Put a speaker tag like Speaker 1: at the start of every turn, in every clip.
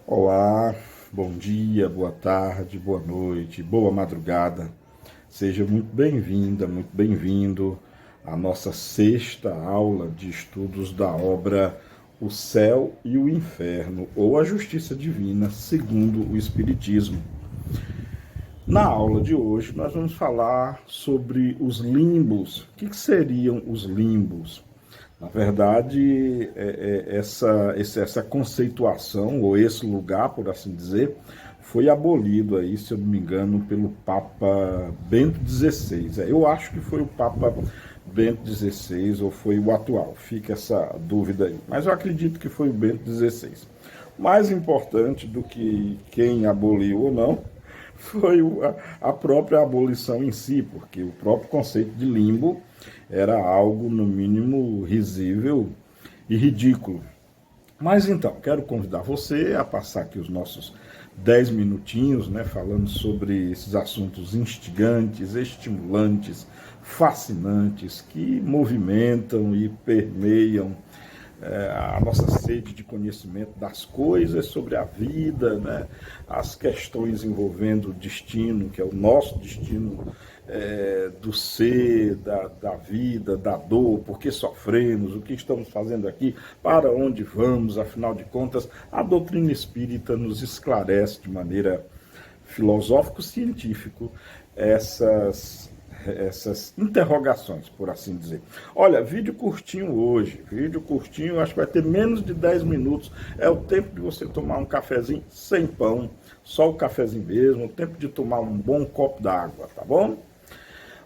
Speaker 1: Olá, bom dia, boa tarde, boa noite, boa madrugada. Seja muito bem-vinda, muito bem-vindo à nossa sexta aula de estudos da obra O Céu e o Inferno, ou a Justiça Divina, segundo o Espiritismo. Na aula de hoje, nós vamos falar sobre os limbos. O que seriam os limbos? Na verdade, essa conceituação, ou esse lugar, por assim dizer, foi abolido aí, se eu não me engano, pelo Papa Bento XVI. Eu acho que foi o Papa Bento XVI ou foi o atual, fica essa dúvida aí. Mas eu acredito que foi o Bento XVI. Mais importante do que quem aboliu ou não, foi a própria abolição em si, porque o próprio conceito de limbo era algo, no mínimo, risível e ridículo. Mas então, quero convidar você a passar aqui os nossos 10 minutinhos, né, falando sobre esses assuntos instigantes, estimulantes, fascinantes, que movimentam e permeiam a nossa sede de conhecimento das coisas, sobre a vida, né? As questões envolvendo o destino, que é o nosso destino do ser, da vida, da dor, por que sofremos, o que estamos fazendo aqui, para onde vamos, afinal de contas, a doutrina espírita nos esclarece de maneira filosófico-científico essas interrogações, por assim dizer. Olha, vídeo curtinho hoje, vídeo curtinho, acho que vai ter menos de 10 minutos, é o tempo de você tomar um cafezinho sem pão, só o cafezinho mesmo, o tempo de tomar um bom copo d'água, tá bom?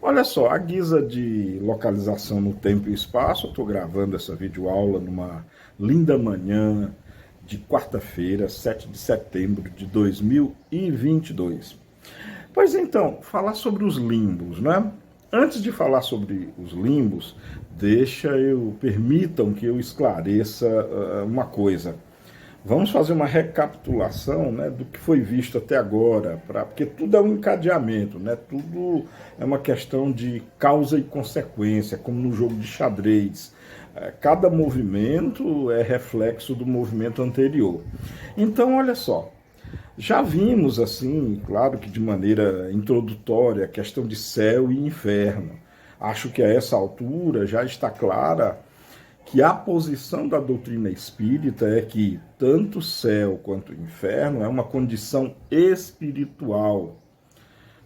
Speaker 1: Olha só, a guisa de localização no tempo e espaço, eu estou gravando essa videoaula numa linda manhã de quarta-feira, 7 de setembro de 2022. Pois então, falar sobre os limbos, né? Antes de falar sobre os limbos, permitam que eu esclareça uma coisa. Vamos fazer uma recapitulação, né, do que foi visto até agora, porque tudo é um encadeamento, né? Tudo é uma questão de causa e consequência, como no jogo de xadrez. Cada movimento é reflexo do movimento anterior. Então, olha só. Já vimos, assim, claro que de maneira introdutória, a questão de céu e inferno. Acho que a essa altura já está clara que a posição da doutrina espírita é que tanto o céu quanto o inferno é uma condição espiritual.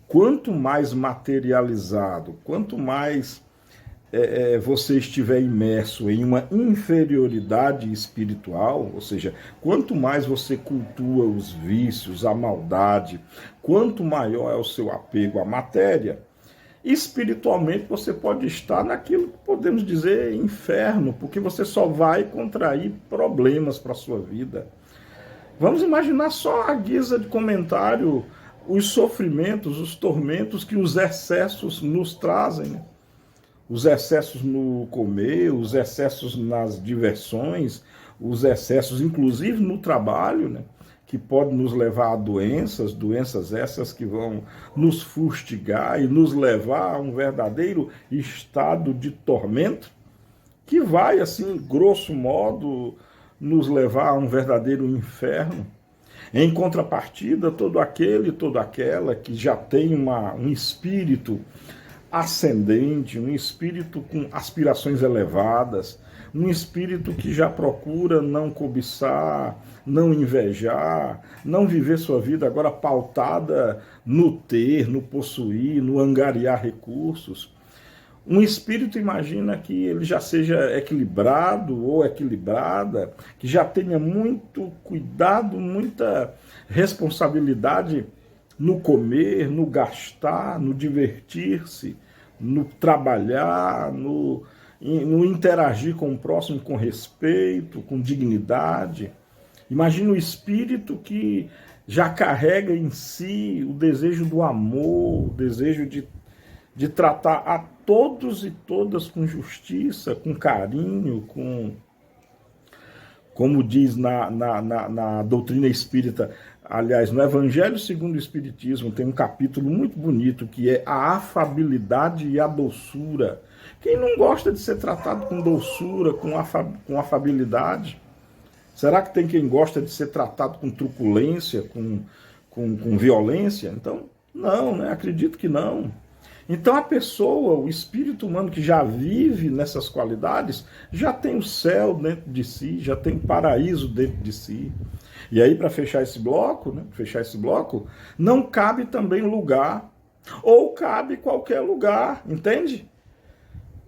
Speaker 1: Quanto mais materializado, quanto mais você estiver imerso em uma inferioridade espiritual, ou seja, quanto mais você cultua os vícios, a maldade, quanto maior é o seu apego à matéria, espiritualmente você pode estar naquilo que podemos dizer inferno, porque você só vai contrair problemas para a sua vida. Vamos imaginar só a guisa de comentário os sofrimentos, os tormentos que os excessos nos trazem, né? Os excessos no comer, os excessos nas diversões, os excessos inclusive no trabalho, né? Que podem nos levar a doenças essas que vão nos fustigar e nos levar a um verdadeiro estado de tormento, que vai, assim, grosso modo, nos levar a um verdadeiro inferno. Em contrapartida, todo aquele, toda aquela que já tem um espírito ascendente, um espírito com aspirações elevadas, um espírito que já procura não cobiçar, não invejar, não viver sua vida agora pautada no ter, no possuir, no angariar recursos. Um espírito imagina que ele já seja equilibrado ou equilibrada, que já tenha muito cuidado, muita responsabilidade no comer, no gastar, no divertir-se, no trabalhar, no interagir com o próximo com respeito, com dignidade. Imagina o espírito que já carrega em si o desejo do amor, o desejo de tratar a todos e todas com justiça, com carinho, como diz na doutrina espírita. Aliás, no Evangelho segundo o Espiritismo tem um capítulo muito bonito que é a afabilidade e a doçura. Quem não gosta de ser tratado com doçura, com afabilidade? Será que tem quem gosta de ser tratado com truculência, com violência? Então, não, né? Acredito que não. Então a pessoa, o espírito humano que já vive nessas qualidades, já tem o céu dentro de si, já tem o paraíso dentro de si. E aí, para fechar esse bloco, não cabe também lugar, ou cabe qualquer lugar, entende?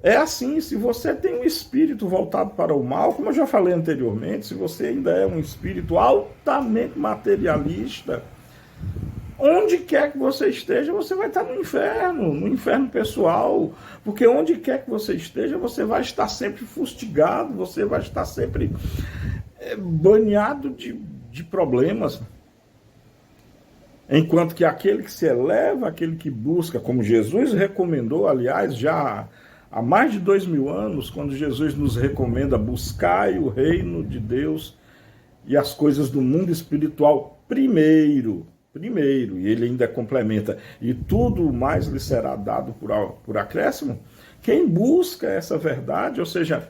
Speaker 1: É assim, se você tem um espírito voltado para o mal, como eu já falei anteriormente, se você ainda é um espírito altamente materialista, onde quer que você esteja, você vai estar no inferno pessoal, porque onde quer que você esteja, você vai estar sempre fustigado, você vai estar sempre banhado de problemas. Enquanto que aquele que se eleva, aquele que busca, como Jesus recomendou, aliás, já há mais de 2000 anos, quando Jesus nos recomenda buscai o reino de Deus e as coisas do mundo espiritual primeiro, e ele ainda complementa, e tudo mais lhe será dado por acréscimo. Quem busca essa verdade, ou seja,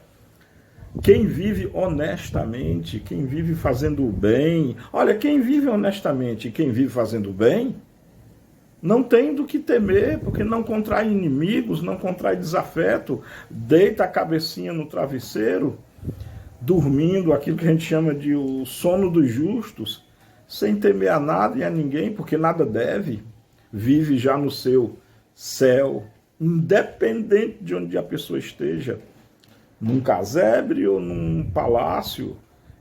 Speaker 1: quem vive honestamente, quem vive fazendo o bem, olha, quem vive honestamente e quem vive fazendo o bem, não tem do que temer, porque não contrai inimigos, não contrai desafeto, deita a cabecinha no travesseiro, dormindo, aquilo que a gente chama de o sono dos justos, sem temer a nada e a ninguém, porque nada deve, vive já no seu céu, independente de onde a pessoa esteja, num casebre ou num palácio,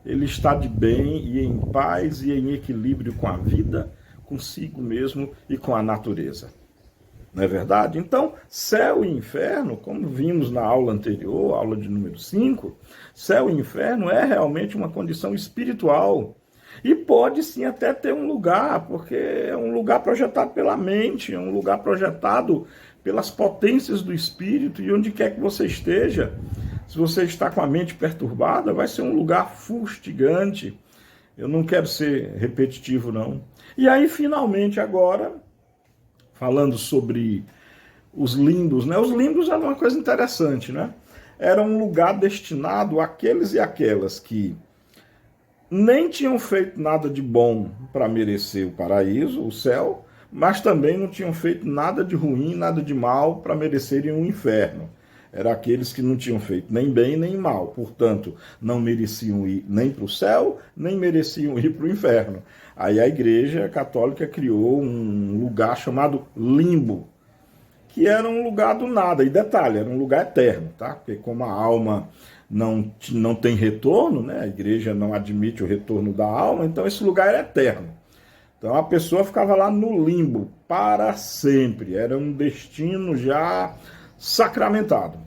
Speaker 1: ele está de bem e em paz e em equilíbrio com a vida, consigo mesmo e com a natureza. Não é verdade? Então, céu e inferno, como vimos na aula anterior, aula de número 5, céu e inferno é realmente uma condição espiritual. E pode sim até ter um lugar, porque é um lugar projetado pela mente, é um lugar projetado pelas potências do espírito, e onde quer que você esteja, se você está com a mente perturbada, vai ser um lugar fustigante. Eu não quero ser repetitivo, não. E aí, finalmente, agora, falando sobre os limbos, né? Os limbos eram uma coisa interessante, né? Era um lugar destinado àqueles e aquelas que nem tinham feito nada de bom para merecer o paraíso, o céu, mas também não tinham feito nada de ruim, nada de mal para merecerem o inferno. Eram aqueles que não tinham feito nem bem nem mal, portanto, não mereciam ir nem para o céu, nem mereciam ir para o inferno. Aí a Igreja Católica criou um lugar chamado limbo, que era um lugar do nada. E detalhe, era um lugar eterno, tá? Porque como a alma não tem retorno, né? A Igreja não admite o retorno da alma, então esse lugar era eterno. Então a pessoa ficava lá no limbo para sempre. Era um destino já sacramentado.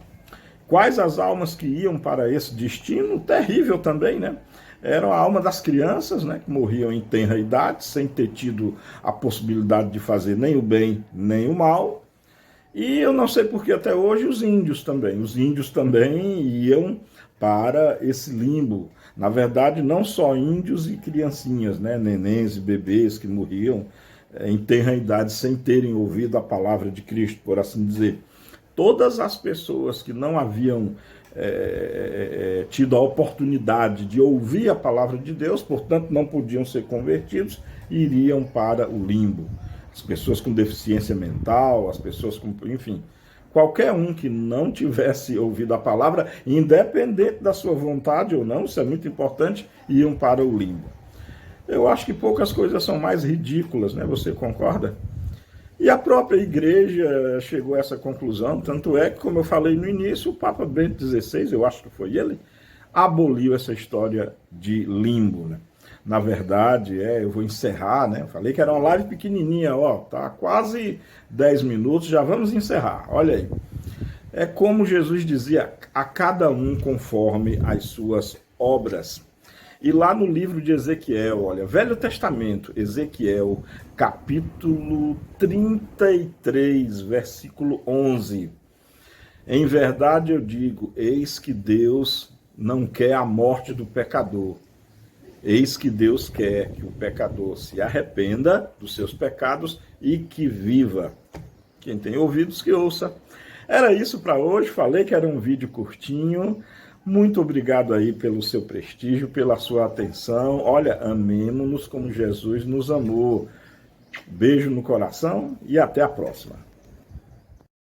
Speaker 1: Quais as almas que iam para esse destino? Terrível também, né? Era a alma das crianças, né, que morriam em tenra idade, sem ter tido a possibilidade de fazer nem o bem, nem o mal. E eu não sei porque até hoje os índios também iam para esse limbo. Na verdade, não só índios e criancinhas, né, nenéns e bebês que morriam em tenra idade sem terem ouvido a palavra de Cristo, por assim dizer. Todas as pessoas que não haviam tido a oportunidade de ouvir a palavra de Deus, portanto não podiam ser convertidos, iriam para o limbo. As pessoas com deficiência mental, as pessoas com, enfim, qualquer um que não tivesse ouvido a palavra, independente da sua vontade ou não, isso é muito importante, iam para o limbo. Eu acho que poucas coisas são mais ridículas, né? Você concorda? E a própria Igreja chegou a essa conclusão, tanto é que, como eu falei no início, o Papa Bento XVI, eu acho que foi ele, aboliu essa história de limbo, né? Na verdade, eu vou encerrar, né? Eu falei que era uma live pequenininha, ó, tá quase 10 minutos, já vamos encerrar, olha aí. É como Jesus dizia, a cada um conforme as suas obras. E lá no livro de Ezequiel, olha, Velho Testamento, Ezequiel, capítulo 33, versículo 11. Em verdade eu digo, eis que Deus não quer a morte do pecador. Eis que Deus quer que o pecador se arrependa dos seus pecados e que viva. Quem tem ouvidos que ouça. Era isso para hoje, falei que era um vídeo curtinho. Muito obrigado aí pelo seu prestígio, pela sua atenção. Olha, amemo-nos como Jesus nos amou. Beijo no coração e até a próxima.